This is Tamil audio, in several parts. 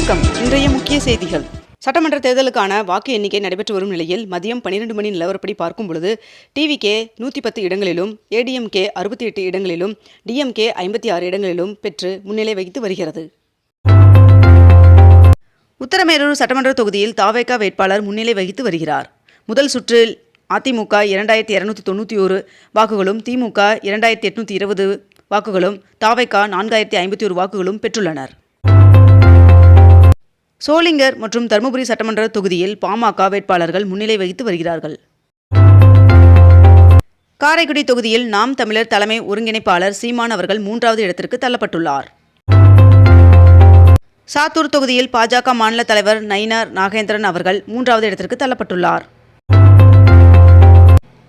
வணக்கம். இன்றைய முக்கிய செய்திகள். சட்டமன்ற தேர்தலுக்கான வாக்கு எண்ணிக்கை நடைபெற்று வரும் நிலையில் மதியம் 12 மணி நிலவரப்படி பார்க்கும் பொழுது டிவிகே 110 இடங்களிலும், ஏடிஎம்கே 68 இடங்களிலும், டிஎம்கே 56 இடங்களிலும் பெற்று முன்னிலை வகித்து வருகிறது. உத்தரமேரூர் சட்டமன்ற தொகுதியில் தாவேகா வேட்பாளர் முன்னிலை வகித்து வருகிறார். முதல் சுற்றில் அதிமுக 2291 வாக்குகளும், திமுக 2820 வாக்குகளும், தாவேகா 4051 வாக்குகளும் பெற்றுள்ளனர். சோளிங்கர் மற்றும் தருமபுரி சட்டமன்ற தொகுதியில் பாமக வேட்பாளர்கள் முன்னிலை வகித்து வருகிறார்கள். காரைக்குடி தொகுதியில் நாம் தமிழர் தலைமை ஒருங்கிணைப்பாளர் சீமான் அவர்கள் 3வது இடத்திற்கு தள்ளப்பட்டுள்ளார். சாத்தூர் தொகுதியில் பாஜக மாநில தலைவர் நயினார் நாகேந்திரன் அவர்கள் 3வது இடத்திற்கு தள்ளப்பட்டுள்ளார்.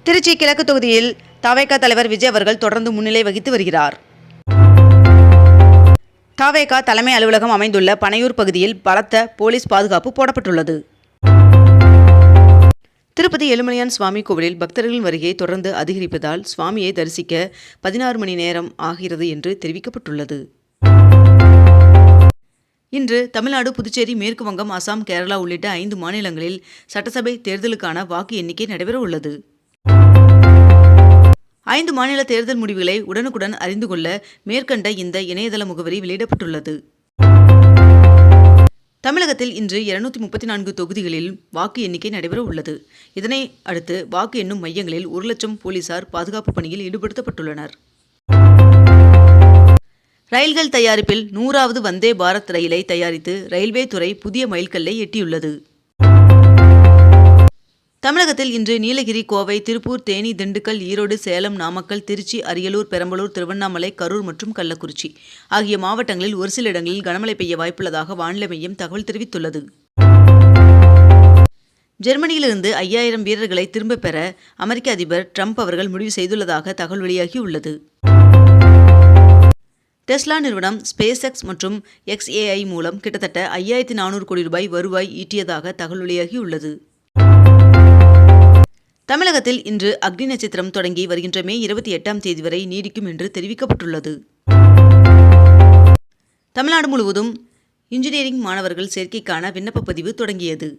திருச்சி கிழக்கு தொகுதியில் தாவேகா தலைவர் விஜய் அவர்கள் தொடர்ந்து முன்னிலை வகித்து வருகிறார். தாவேகா தலைமை அலுவலகம் அமைந்துள்ள பனையூர் பகுதியில் பலத்த போலீஸ் பாதுகாப்பு போடப்பட்டுள்ளது. திருப்பதி ஏழுமலையான் சுவாமி கோவிலில் பக்தர்களின் வருகை தொடர்ந்து அதிகரிப்பதால் சுவாமியை தரிசிக்க 16 மணி நேரம் ஆகிறது என்று தெரிவிக்கப்பட்டுள்ளது. இன்று தமிழ்நாடு, புதுச்சேரி, மேற்கு வங்கம், அசாம், கேரளா உள்ளிட்ட 5 மாநிலங்களில் சட்டசபை தேர்தலுக்கான வாக்கு எண்ணிக்கை நடைபெற உள்ளது. 5 மாநில தேர்தல் முடிவுகளை உடனுக்குடன் அறிந்து கொள்ள மேற்கண்ட இந்த இணையதள முகவரி வெளியிடப்பட்டுள்ளது. தமிழகத்தில் இன்று 234 தொகுதிகளில் வாக்கு எண்ணிக்கை நடைபெற உள்ளது. இதனை அடுத்து வாக்கு எண்ணும் மையங்களில் 1,00,000 போலீசார் பாதுகாப்பு பணியில் ஈடுபடுத்தப்பட்டுள்ளனர். ரயில்கள் தயாரிப்பில் 100வது வந்தே பாரத் ரயிலை தயாரித்து ரயில்வே துறை புதிய மைல்கல்லை எட்டியுள்ளது. தமிழகத்தில் இன்று நீலகிரி, கோவை, திருப்பூர், தேனி, திண்டுக்கல், ஈரோடு, சேலம், நாமக்கல், திருச்சி, அரியலூர், பெரம்பலூர், திருவண்ணாமலை, கரூர் மற்றும் கள்ளக்குறிச்சி ஆகிய மாவட்டங்களில் ஒரு சில இடங்களில் கனமழை பெய்ய வாய்ப்புள்ளதாக வானிலை மையம் தகவல் தெரிவித்துள்ளது. ஜெர்மனியிலிருந்து 5000 வீரர்களை திரும்பப் பெற அமெரிக்க அதிபர் ட்ரம்ப் அவர்கள் முடிவு செய்துள்ளதாக தகவல் வெளியாகியுள்ளது. டெஸ்லா நிறுவனம் ஸ்பேஸ் எக்ஸ் மற்றும் XAI மூலம் கிட்டத்தட்ட 5400 கோடி ரூபாய் வருவாய் ஈட்டியதாக தகவல் வெளியாகியுள்ளது. தமிழகத்தில் இன்று அக்னி நட்சத்திரம் தொடங்கி வருகின்ற மே 28ஆம் தேதி வரை நீடிக்கும் என்று தெரிவிக்கப்பட்டுள்ளது. தமிழ்நாடு முழுவதும் இன்ஜினியரிங் மாணவர்கள் சேர்க்கைக்கான விண்ணப்ப பதிவு தொடங்கியது.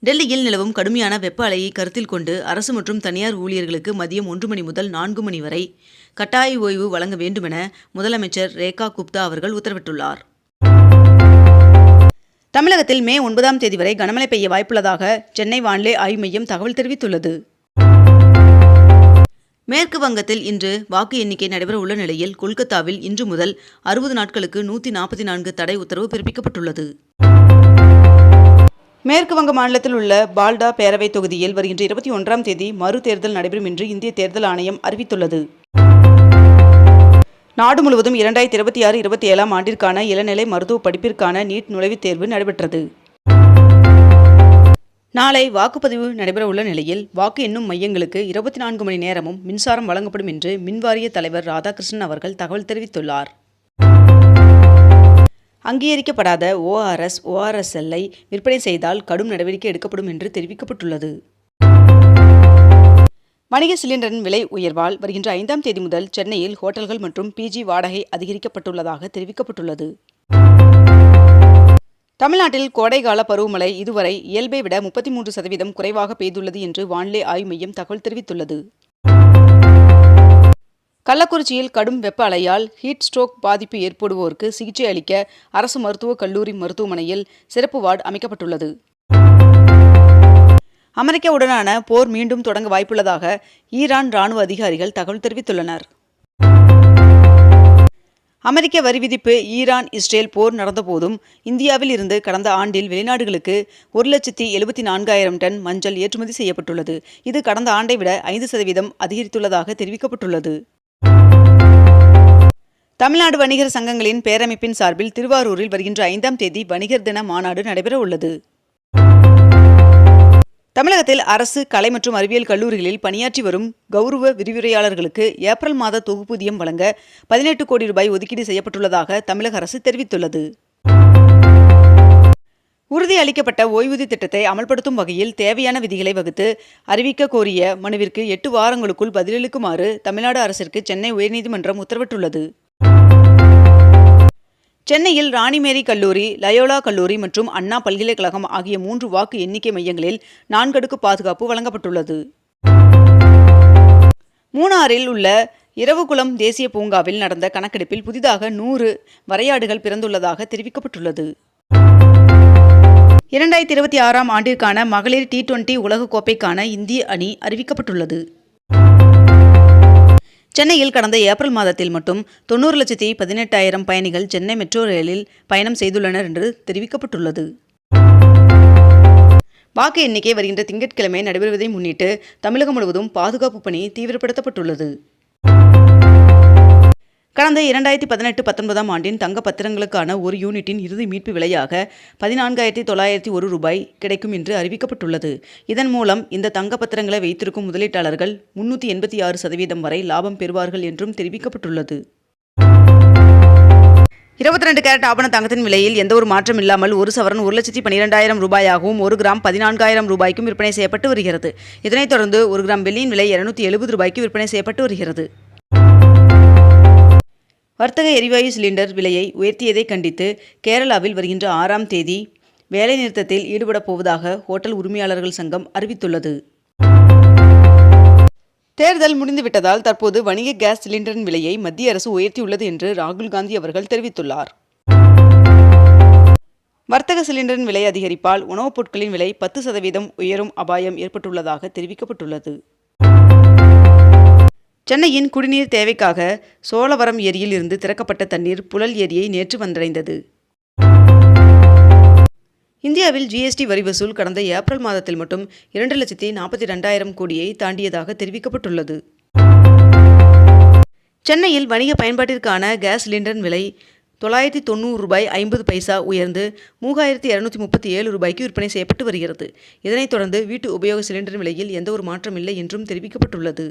டெல்லியில் நிலவும் கடுமையான வெப்ப அலையை கருத்தில் கொண்டு அரசு மற்றும் தனியார் ஊழியர்களுக்கு மதியம் 1 மணி முதல் 4 மணி வரை கட்டாய ஓய்வு வழங்க வேண்டுமென முதலமைச்சர் ரேகா குப்தா அவர்கள் உத்தரவிட்டுள்ளார். தமிழகத்தில் மே 9ஆம் தேதி வரை கனமழை பெய்ய வாய்ப்புள்ளதாக சென்னை வானிலை ஆய்வு மையம் தகவல் தெரிவித்துள்ளது. மேற்கு வங்கத்தில் இன்று வாக்கு எண்ணிக்கை நடைபெற உள்ள நிலையில் கொல்கத்தாவில் இன்று முதல் 60 நாட்களுக்கு 144 தடை உத்தரவு பிறப்பிக்கப்பட்டுள்ளது. மேற்கு வங்க மாநிலத்தில் உள்ள பால்டா பேரவை தொகுதியில் வருகின்ற 21ஆம் தேதி மறு தேர்தல் நடைபெறும் என்று இந்திய தேர்தல் ஆணையம் அறிவித்துள்ளது. நாடு முழுவதும் 2026-27ஆம் ஆண்டிற்கான இளநிலை மருத்துவ படிப்பிற்கான நீட் நுழைவுத் தேர்வு நடைபெற்றது. நாளை வாக்குப்பதிவு நடைபெற உள்ள நிலையில் வாக்கு எண்ணும் மையங்களுக்கு 24 மணி நேரமும் மின்சாரம் வழங்கப்படும் என்று மின்வாரிய தலைவர் ராதாகிருஷ்ணன் அவர்கள் தகவல் தெரிவித்துள்ளார். அங்கீகரிக்கப்படாத ORSLஐ விற்பனை செய்தால் கடும் நடவடிக்கை எடுக்கப்படும் என்று தெரிவிக்கப்பட்டுள்ளது. வணிக சிலிண்டரின் விலை உயர்வால் வருகின்ற 5ஆம் தேதி முதல் சென்னையில் ஹோட்டல்கள் மற்றும் PG வாடகை அதிகரிக்கப்பட்டுள்ளதாக தெரிவிக்கப்பட்டுள்ளது. தமிழ்நாட்டில் கோடைகால பருவமழை இதுவரை இயல்பை விட 33% குறைவாக பெய்துள்ளது என்று வானிலை ஆய்வு மையம் தகவல் தெரிவித்துள்ளது. கள்ளக்குறிச்சியில் கடும் வெப்ப அலையால் ஹீட் ஸ்ட்ரோக் பாதிப்பு ஏற்படுவோருக்கு சிகிச்சை அளிக்க அரசு மருத்துவக் கல்லூரி மருத்துவமனையில் சிறப்பு வார்டு அமைக்கப்பட்டுள்ளது. அமெரிக்காவுடனான போர் மீண்டும் தொடங்க வாய்ப்புள்ளதாக ஈரான் இராணுவ அதிகாரிகள் தகவல் தெரிவித்துள்ளனர். அமெரிக்க வரி விதிப்பு ஈரான் இஸ்ரேல் போர் நடந்தபோதும் இந்தியாவில் இருந்து கடந்த ஆண்டில் வெளிநாடுகளுக்கு 1,74,000 டன் மஞ்சள் ஏற்றுமதி செய்யப்பட்டுள்ளது. இது கடந்த ஆண்டை விட 5% அதிகரித்துள்ளதாக தெரிவிக்கப்பட்டுள்ளது. தமிழ்நாடு வணிகர் சங்கங்களின் பேரமைப்பின் சார்பில் திருவாரூரில் வருகின்ற 5ஆம் தேதி வணிகர் தின மாநாடு நடைபெற உள்ளது. தமிழகத்தில் அரசு கலை மற்றும் அறிவியல் கல்லூரிகளில் பணியாற்றி வரும் கௌரவ விரிவுரையாளர்களுக்கு ஏப்ரல் மாத தொகுப்பூதியம் வழங்க 18 கோடி ரூபாய் ஒதுக்கீடு செய்யப்பட்டுள்ளதாக தமிழக அரசு தெரிவித்துள்ளது. உறுதி அளிக்கப்பட்ட ஓய்வூதிய திட்டத்தை அமல்படுத்தும் வகையில் தேவையான விதிகளை வகுத்து அறிவிக்க கோரிய மனுவிற்கு 8 வாரங்களுக்குள் பதிலளிக்குமாறு தமிழ்நாடு அரசிற்கு சென்னை உயர்நீதிமன்றம் உத்தரவிட்டுள்ளது. சென்னையில் ராணிமேரி கல்லூரி, லயோலா கல்லூரி மற்றும் அண்ணா பல்கலைக்கழகம் ஆகிய 3 வாக்கு எண்ணிக்கை மையங்களில் 4 அடுக்கு பாதுகாப்பு வழங்கப்பட்டுள்ளது. மூணாறில் உள்ள இரவுகுளம் தேசிய பூங்காவில் நடந்த கணக்கெடுப்பில் புதிதாக 100 வரையாடுகள் பிறந்துள்ளதாக தெரிவிக்கப்பட்டுள்ளது. 2026ஆம் ஆண்டிற்கான மகளிர் T20 உலகக்கோப்பைக்கான இந்திய அணி அறிவிக்கப்பட்டுள்ளது. சென்னையில் கடந்த ஏப்ரல் மாதத்தில் மட்டும் 90,18,000 பயணிகள் சென்னை மெட்ரோ ரயிலில் பயணம் செய்துள்ளனர் என்று தெரிவிக்கப்பட்டுள்ளது. வாக்கு எண்ணிக்கை வருகின்ற திங்கட்கிழமை நடைபெறுவதை முன்னிட்டு தமிழகம் முழுவதும் பாதுகாப்பு பணி தீவிரப்படுத்தப்பட்டுள்ளது. கடந்த 2018-19ஆம் ஆண்டின் தங்க பத்திரங்களுக்கான ஒரு யூனிட்டின் இறுதி மீட்பு விலையாக 14,901 ரூபாய் கிடைக்கும் என்று அறிவிக்கப்பட்டுள்ளது. இதன் மூலம் இந்த தங்க பத்திரங்களை வைத்திருக்கும் முதலீட்டாளர்கள் 386% வரை லாபம் பெறுவார்கள் என்றும் தெரிவிக்கப்பட்டுள்ளது. 22 கேரட் ஆபண தங்கத்தின் விலையில் எந்தவொரு மாற்றம் இல்லாமல் ஒரு சவரன் 1,12,000 ரூபாயாகவும் 1 கிராம் 14,000 ரூபாய்க்கும் விற்பனை செய்யப்பட்டு வருகிறது. இதனைத் தொடர்ந்து 1 கிராம் வெள்ளியின் விலை 270 ரூபாய்க்கு விற்பனை செய்யப்பட்டு வருகிறது. வர்த்தக எரிவாயு சிலிண்டர் விலையை உயர்த்தியதை கண்டித்து கேரளாவில் வருகின்ற 6ஆம் தேதி வேலைநிறுத்தத்தில் ஈடுபடப் போவதாக ஹோட்டல் உரிமையாளர்கள் சங்கம் அறிவித்துள்ளது. தேர்தல் முடிந்துவிட்டதால் தற்போது வணிக கேஸ் சிலிண்டரின் விலையை மத்திய அரசு உயர்த்தியுள்ளது என்று ராகுல் காந்தி அவர்கள் தெரிவித்துள்ளார். வர்த்தக சிலிண்டரின் விலை அதிகரிப்பால் உணவுப் பொருட்களின் விலை 10% உயரும் அபாயம் ஏற்பட்டுள்ளதாக தெரிவிக்கப்பட்டுள்ளது. சென்னையின் குடிநீர் தேவைக்காக சோழவரம் ஏரியில் இருந்து திறக்கப்பட்ட தண்ணீர் புழல் ஏரியை நேற்று வந்தடைந்தது. இந்தியாவில் GST வரி வசூல் கடந்த ஏப்ரல் மாதத்தில் மட்டும் 2,42,000 கோடியை தாண்டியதாக தெரிவிக்கப்பட்டுள்ளது. சென்னையில் வணிக பயன்பாட்டிற்கான கேஸ் சிலிண்டரின் விலை 990 ரூபாய் 50 பைசா உயர்ந்து 3,237 ரூபாய்க்கு விற்பனை செய்யப்பட்டு வருகிறது. இதனைத் தொடர்ந்து வீட்டு உபயோக சிலிண்டரின் விலையில் எந்தவொரு மாற்றம் இல்லை என்றும் தெரிவிக்கப்பட்டுள்ளது.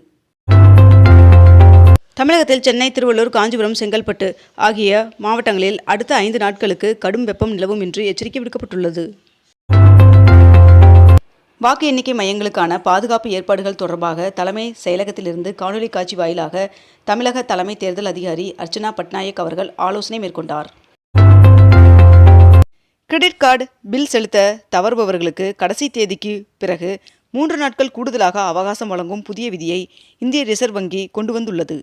தமிழகத்தில் சென்னை, திருவள்ளூர், காஞ்சிபுரம், செங்கல்பட்டு ஆகிய மாவட்டங்களில் அடுத்த 5 நாட்களுக்கு கடும் வெப்பம் நிலவும் என்று எச்சரிக்கை விடுக்கப்பட்டுள்ளது. வாக்கு எண்ணிக்கை மையங்களுக்கான பாதுகாப்பு ஏற்பாடுகள் தொடர்பாக தலைமை செயலகத்திலிருந்து காணொலி காட்சி வாயிலாக தமிழக தலைமை தேர்தல் அதிகாரி அர்ச்சனா பட்நாயக் அவர்கள் ஆலோசனை மேற்கொண்டார். கிரெடிட் கார்டு பில் செலுத்த தவறுபவர்களுக்கு கடைசி தேதிக்கு பிறகு 3 நாட்கள் கூடுதலாக அவகாசம் வழங்கும் புதிய விதியை இந்திய ரிசர்வ் வங்கி கொண்டு வந்துள்ளது.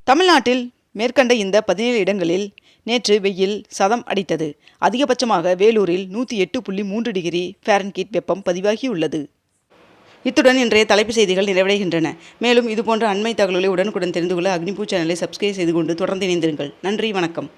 தமிழ்நாட்டில் மேற்கண்ட இந்த 17 இடங்களில் நேற்று வெயில் சதம் அடித்தது. அதிகபட்சமாக வேலூரில் 108.3 டிகிரி ஃபாரன்ஹீட் வெப்பம் பதிவாகியுள்ளது. இத்துடன் இன்றைய தலைப்புச் செய்திகள் நிறைவடைகின்றன. மேலும் இதுபோன்ற அண்மை தகவல்களை உடனுக்குடன் தெரிந்து கொள்ள அக்னிபூ சேனலை சப்ஸ்கிரைப் செய்து கொண்டு தொடர்ந்து இணைந்திருங்கள். நன்றி, வணக்கம்.